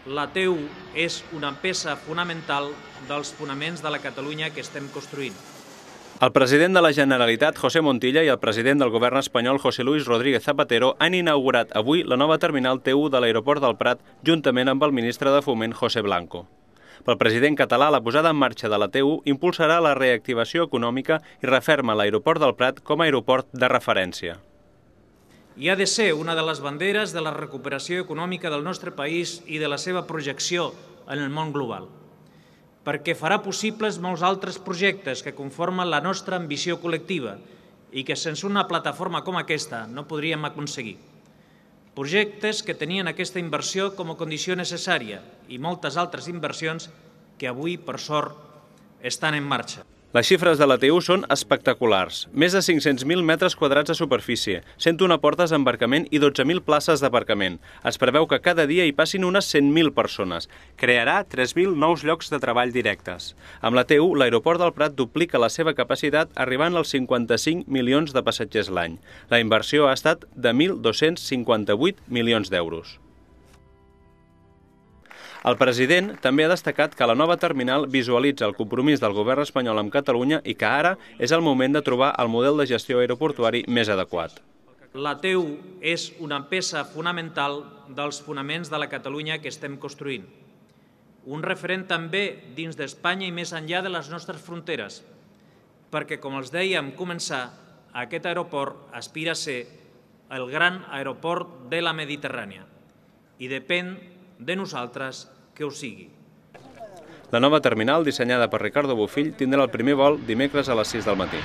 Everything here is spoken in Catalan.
La T1 és una peça fonamental dels fonaments de la Catalunya que estem construint. El president de la Generalitat, José Montilla, i el president del govern espanyol, José Luis Rodríguez Zapatero, han inaugurat avui la nova terminal T1 de l'aeroport del Prat, juntament amb el ministre de Foment, José Blanco. Pel president català, la posada en marxa de la T1 impulsarà la reactivació econòmica i referma l'aeroport del Prat com a aeroport de referència. I ha de ser una de les banderes de la recuperació econòmica del nostre país i de la seva projecció en el món global, perquè farà possibles molts altres projectes que conformen la nostra ambició col·lectiva i que sense una plataforma com aquesta no podríem aconseguir. Projectes que tenien aquesta inversió com a condició necessària i moltes altres inversions que avui, per sort, estan en marxa. Les xifres de la T1 són espectaculars. Més de 500.000 metres quadrats de superfície, 101 portes d'embarcament i 12.000 places d'aparcament. Es preveu que cada dia hi passin unes 100.000 persones. Crearà 3.000 nous llocs de treball directes. Amb la T1, l'aeroport del Prat duplica la seva capacitat arribant als 55 milions de passatgers l'any. La inversió ha estat de 1.258 milions d'euros. El president també ha destacat que la nova terminal visualitza el compromís del govern espanyol amb Catalunya i que ara és el moment de trobar el model de gestió aeroportuari més adequat. La T1 és una peça fonamental dels fonaments de la Catalunya que estem construint. Un referent també dins d'Espanya i més enllà de les nostres fronteres, perquè, com els dèiem començar, aquest aeroport aspira a ser el gran aeroport de la Mediterrània i depèn de nosaltres que ho sigui. La nova terminal, dissenyada per Ricardo Bofill, tindrà el primer vol dimecres a les 6 del matí.